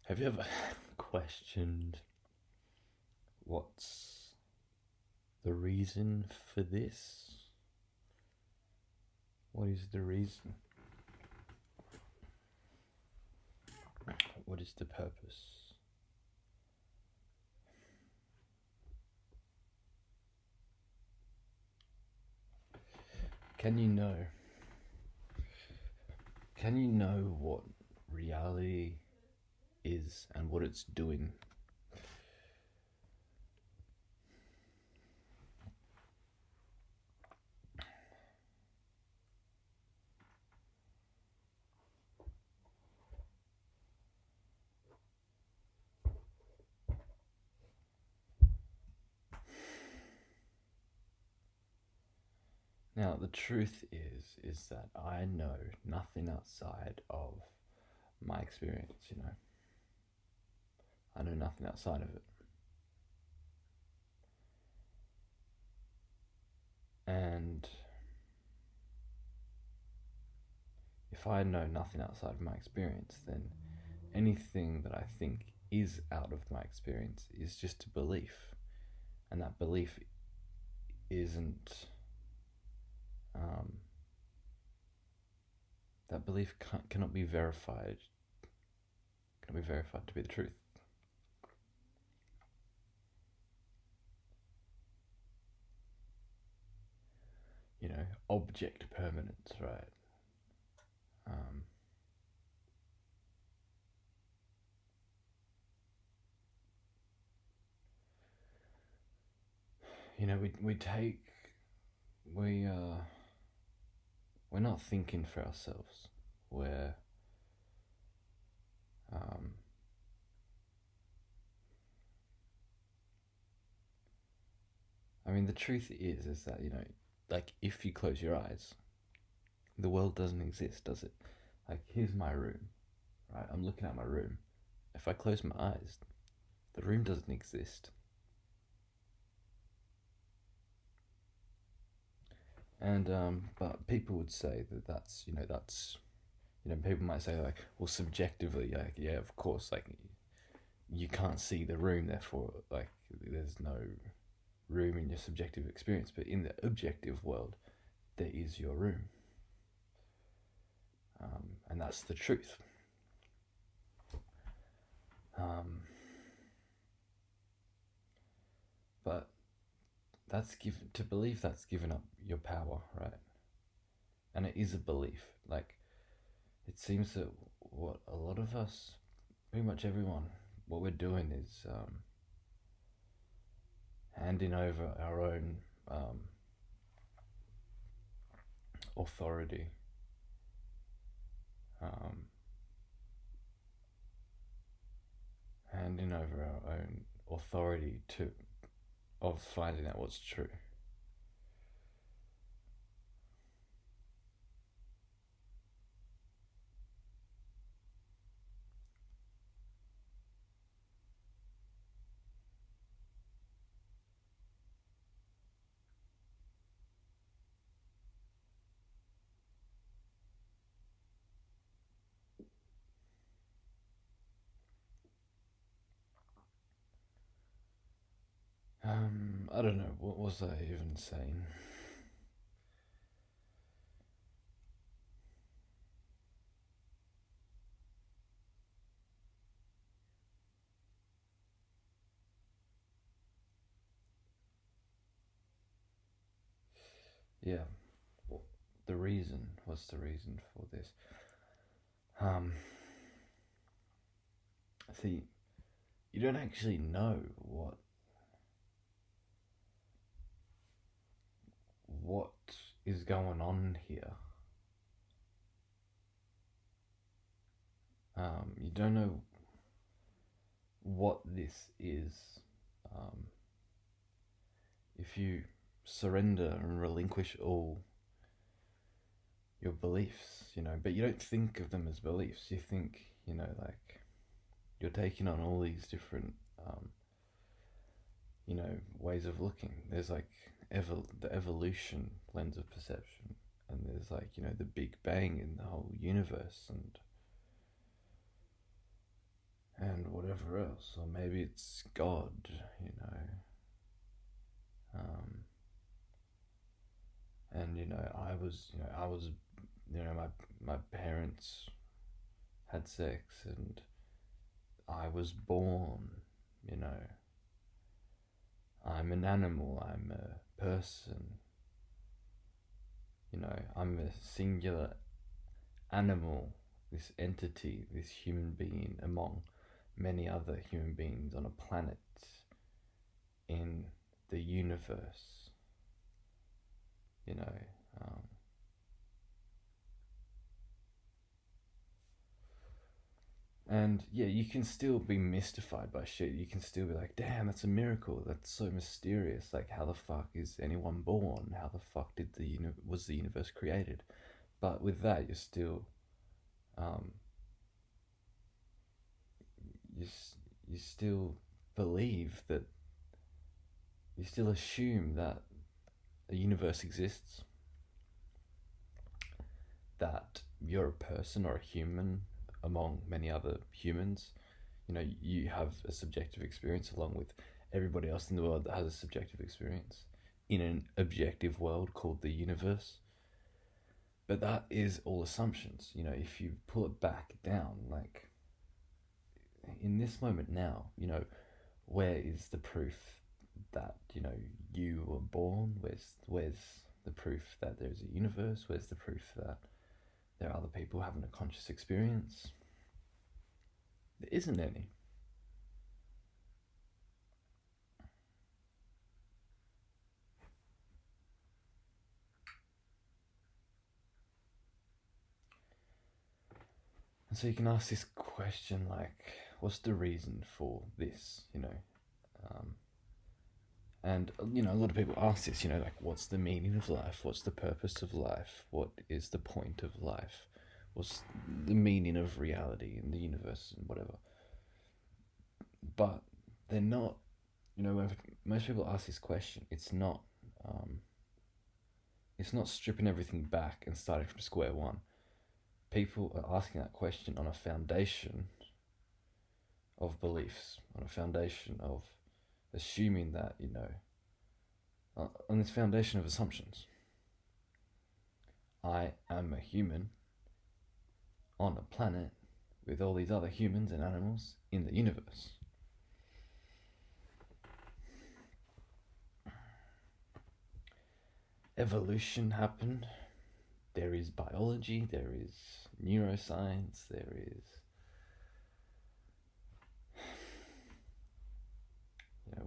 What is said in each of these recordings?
Have you ever questioned what's the reason for this? What is the reason? What is the purpose? Can you know? Can you know what reality is and what it's doing? Now, the truth is that I know nothing outside of my experience, I know nothing outside of it. And if I know nothing outside of my experience, then anything that I think is out of my experience is just a belief. And that belief isn't that belief cannot be verified to be the truth. Object permanence, right? We're not thinking for ourselves. The truth is that, like, if you close your eyes, the world doesn't exist, does it? Like, here's my room, right? I'm looking at my room. If I close my eyes, the room doesn't exist. And but people would say that's people might say, like, well, subjectively, like, yeah, of course, like, you can't see the room, therefore, like, there's no room in your subjective experience. But in the objective world, there is your room, and that's the truth. But that's given up your power, right? And it is a belief. Like, it seems that what a lot of us, pretty much everyone, what we're doing is handing over our own authority, of finding out what's true. I don't know, what was I even saying? Yeah, what's the reason for this? See, you don't actually know what is going on here. You don't know what this is. If you surrender and relinquish all your beliefs, but you don't think of them as beliefs. You think, like, you're taking on all these different, ways of looking. There's, like, the evolution lens of perception, and there's, like, the Big Bang in the whole universe, and whatever else, or maybe it's God, um, and my parents had sex, and I was born, you know, I'm an animal, I'm a person, I'm a singular animal, this entity, this human being among many other human beings on a planet in the universe, you know. Um, and yeah, you can still be mystified by shit. You can still be like, damn, that's a miracle. That's so mysterious. Like, how the fuck is anyone born? How the fuck was the universe created? But with that, you're still, um, you, you still believe that, you still assume that a universe exists, that you're a person or a human among many other humans. You have a subjective experience along with everybody else in the world that has a subjective experience in an objective world called the universe. But that is all assumptions. If you pull it back down, like in this moment now, where is the proof that you were born? Where's the proof that there's a universe? Where's the proof that there are other people having a conscious experience? There isn't any. And so you can ask this question like, what's the reason for this? And a lot of people ask this, like, what's the meaning of life? What's the purpose of life? What is the point of life? What's the meaning of reality in the universe and whatever? But they're not, when most people ask this question, it's not stripping everything back and starting from square one. People are asking that question on a foundation of beliefs, on a foundation of assuming that, on this foundation of assumptions. I am a human on a planet with all these other humans and animals in the universe. Evolution happened. There is biology, there is neuroscience, there is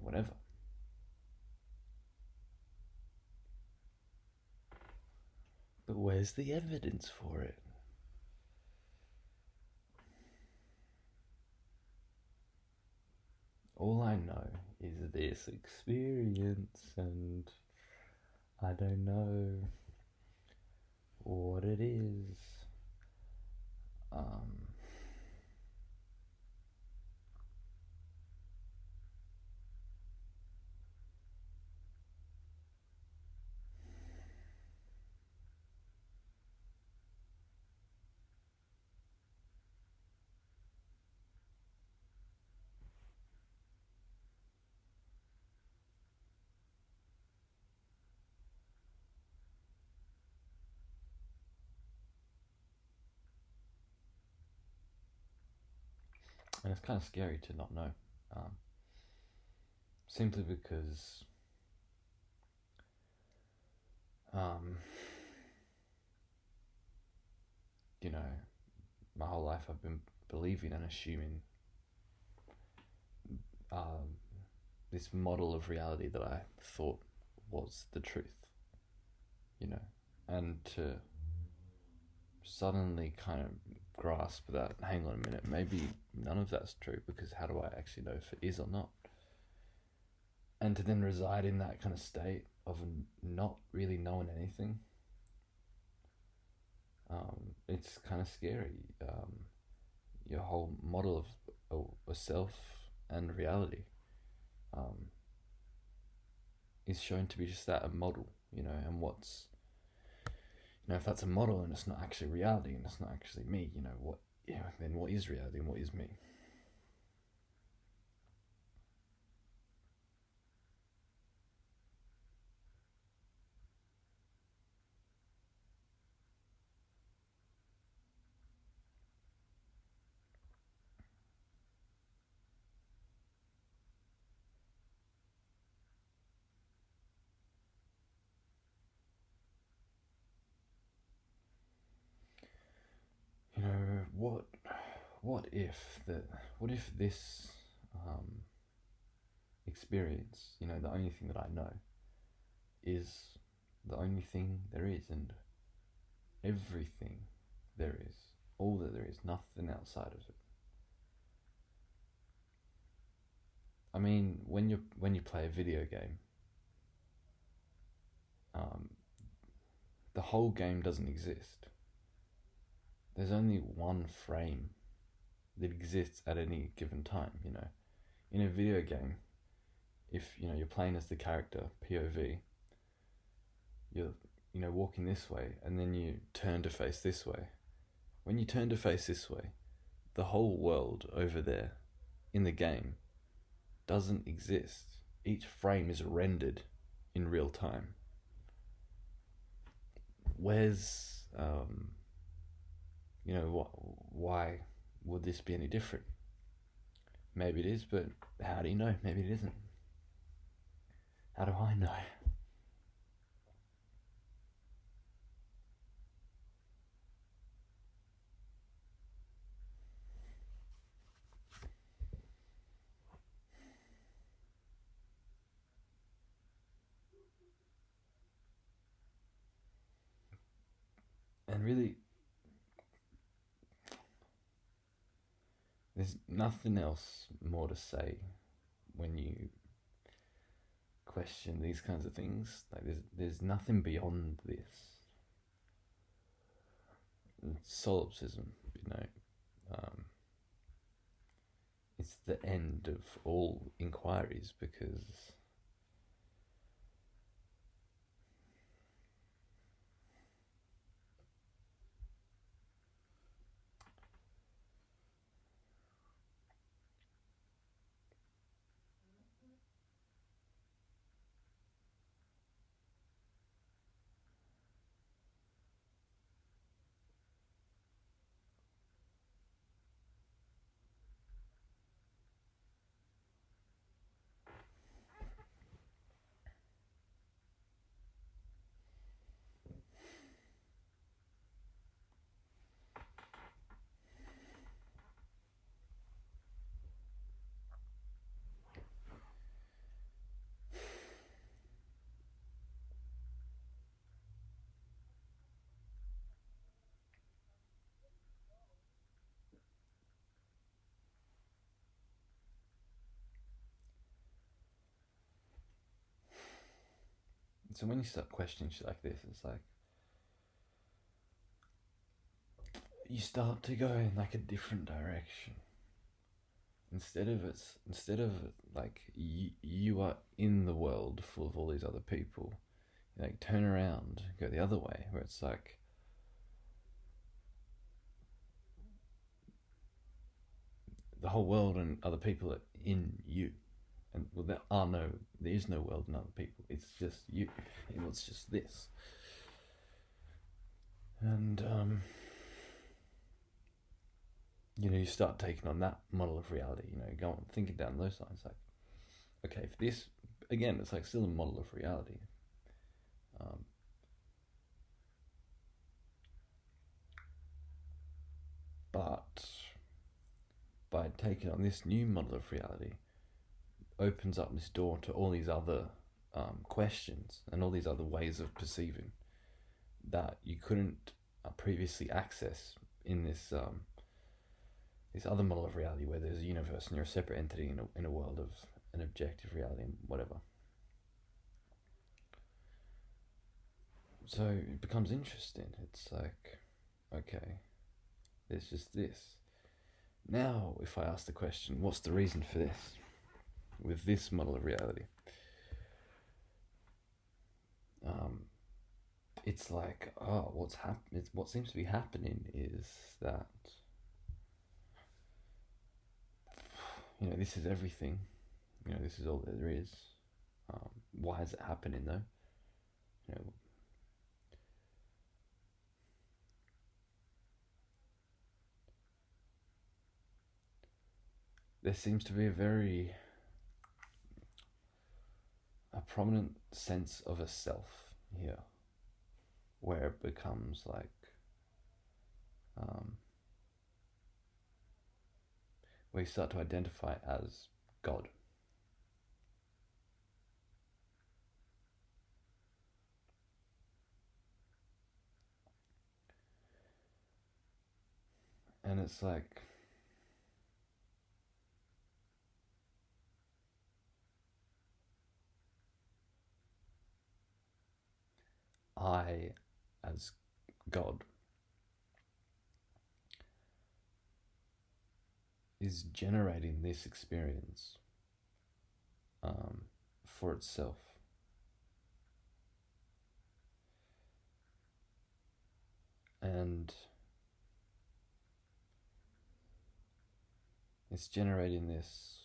whatever. But where's the evidence for it? All I know is this experience, and I don't know what it is. And it's kind of scary to not know. Simply because my whole life I've been believing and assuming this model of reality that I thought was the truth, and to suddenly kind of grasp that, hang on a minute, maybe none of that's true, because how do I actually know if it is or not? And to then reside in that kind of state of not really knowing anything, it's kind of scary. Your whole model of a self and reality is shown to be just that, a model, and what's, if that's a model and it's not actually reality and it's not actually me, then what is reality and what is me? what if this experience, the only thing that I know is the only thing there is, and everything there is, all that there is, nothing outside of it. I mean, when you play a video game, the whole game doesn't exist. There's only one frame that exists at any given time. In a video game, if you're playing as the character POV, you're walking this way, and then you turn to face this way. When you turn to face this way, the whole world over there in the game doesn't exist. Each frame is rendered in real time. Where's why would this be any different? Maybe it is, but how do you know? Maybe it isn't. How do I know? And really, there's nothing else more to say when you question these kinds of things. Like there's nothing beyond this. Solipsism, it's the end of all inquiries, because so when you start questioning shit like this, it's like you start to go in like a different direction. Instead of like you are in the world full of all these other people, you like turn around, go the other way, where it's like the whole world and other people are in you. And well, there is no world and other people. It's just you. It's just this. And you start taking on that model of reality. Go on thinking down those lines. Like, okay, for this again, it's like still a model of reality. But by taking on this new model of reality, opens up this door to all these other questions and all these other ways of perceiving that you couldn't previously access in this this other model of reality, where there's a universe and you're a separate entity in a world of an objective reality and whatever. So it becomes interesting. It's like, okay, there's just this. Now, if I ask the question, what's the reason for this? With this model of reality, it's like, what seems to be happening is that this is everything. This is all that there is. Why is it happening though? There seems to be a prominent sense of a self here, where it becomes like where you start to identify as God. And it's like, I as God is generating this experience for itself. And it's generating this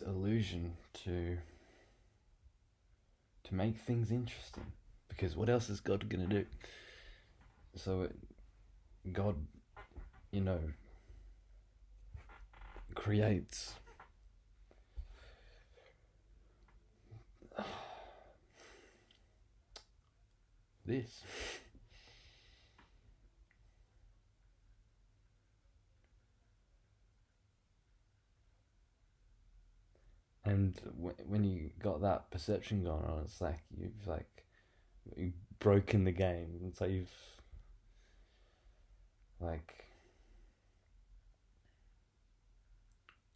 illusion to make things interesting, because what else is God gonna do? So God, creates this. And when you got that perception going on, it's like you've broken the game. It's like you've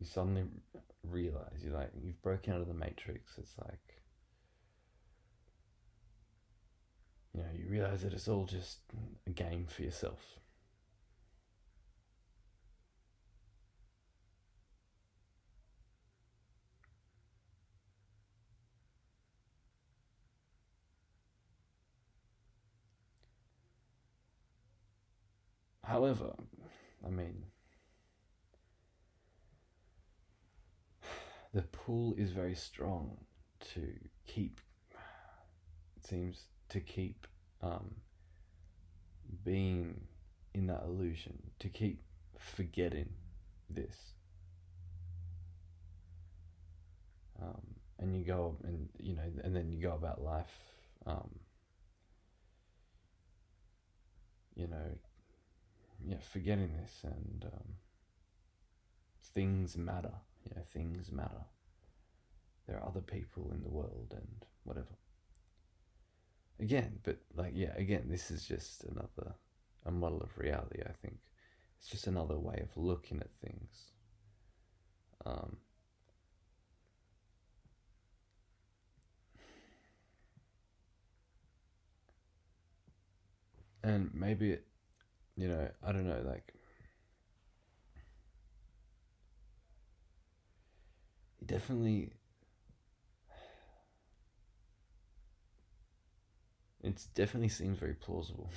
you suddenly realize you've broken out of the matrix. It's like, you realize that it's all just a game for yourself. However, I mean, the pull is very strong to keep, it seems, to keep being in that illusion, to keep forgetting this. And you go and and then you go about life, forgetting this, and things matter. Things matter. There are other people in the world and whatever. Again, this is just a model of reality. I think it's just another way of looking at things. And maybe I don't know, definitely, it definitely seems very plausible.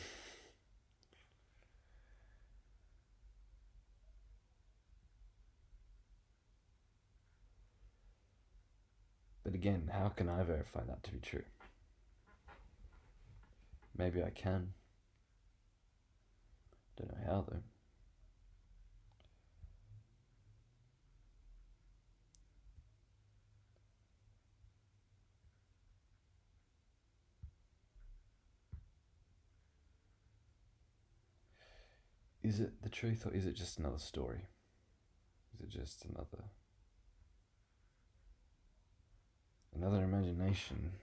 But again, how can I verify that to be true? Maybe I can. Don't know how though. Is it the truth, or is it just another story? Is it just another imagination?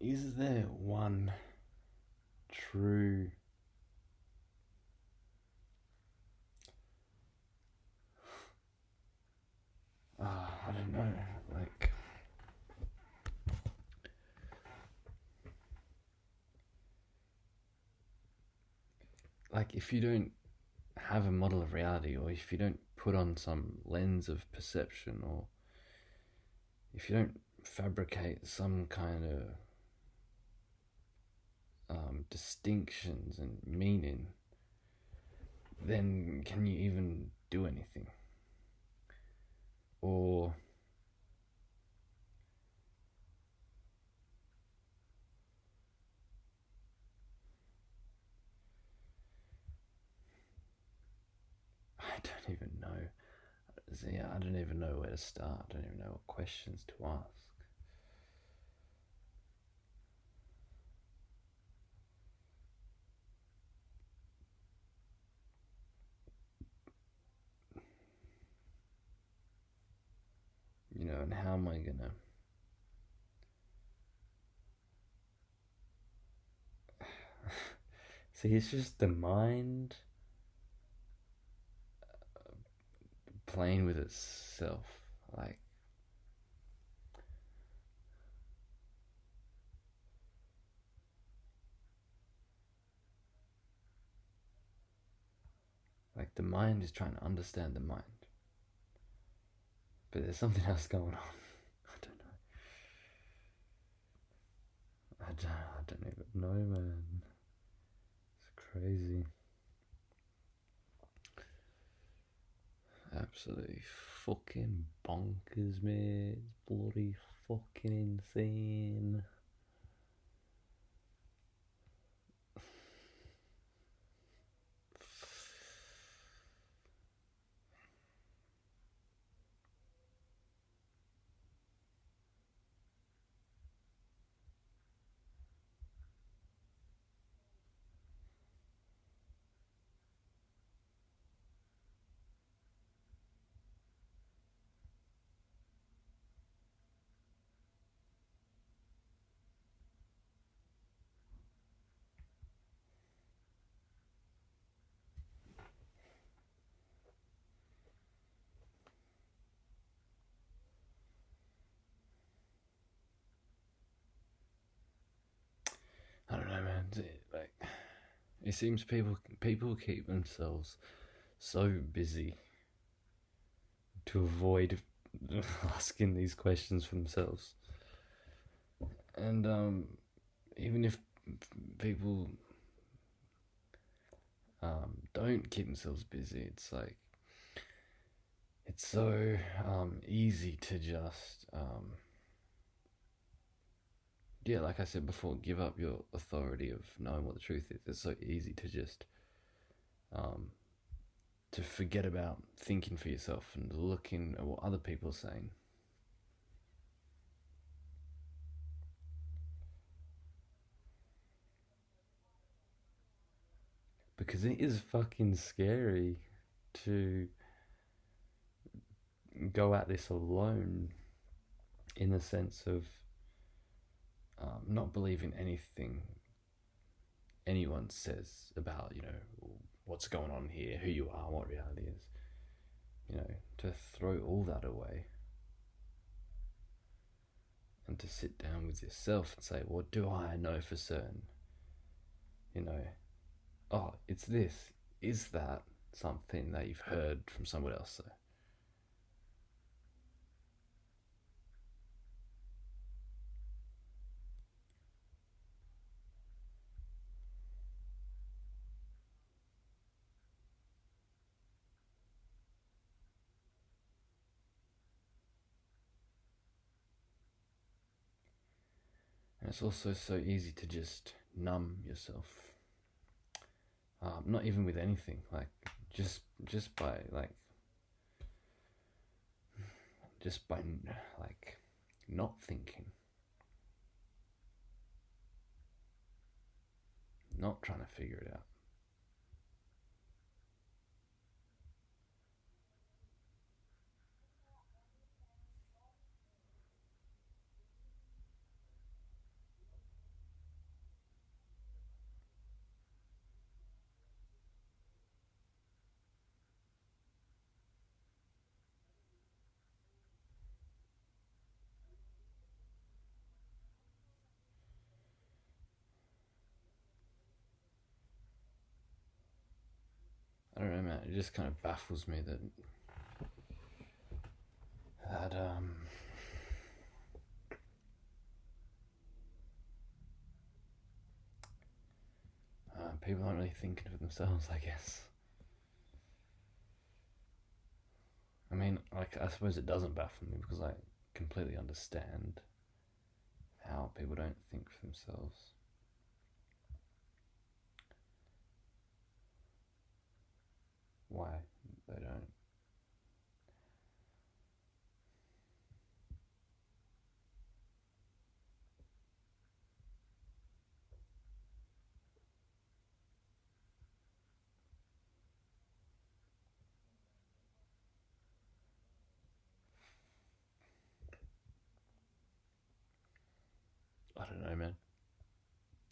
is there one true I don't know, like if you don't have a model of reality, or if you don't put on some lens of perception, or if you don't fabricate some kind of distinctions and meaning, then can you even do anything? Or I don't even know. Yeah, I don't even know where to start. I don't even know what questions to ask. You know, and how am I gonna see, it's just the mind playing with itself. Like the mind is trying to understand the mind, but there's something else going on. I don't know. I don't even know, man. It's crazy. Absolutely fucking bonkers, mate. It's bloody fucking insane. I don't know, man. It seems people keep themselves so busy to avoid asking these questions for themselves. And even if people don't keep themselves busy, it's like it's so easy to just yeah, like I said before, give up your authority of knowing what the truth is. It's so easy to just to forget about thinking for yourself and looking at what other people are saying. Because it is fucking scary to go at this alone, in the sense of not believing anything anyone says about, you know, what's going on here, who you are, what reality is. You know, to throw all that away and to sit down with yourself and say, what do I know for certain? You know, oh, it's this. Is that something that you've heard from someone else? So, and it's also so easy to just numb yourself. Not even with anything, like just by like not thinking, not trying to figure it out. I don't know, man. It just kind of baffles me that that people aren't really thinking for themselves, I guess. I mean, like, I suppose it doesn't baffle me because I completely understand how people don't think for themselves. Why they don't. I don't know, man.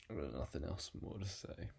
I've got nothing else more to say.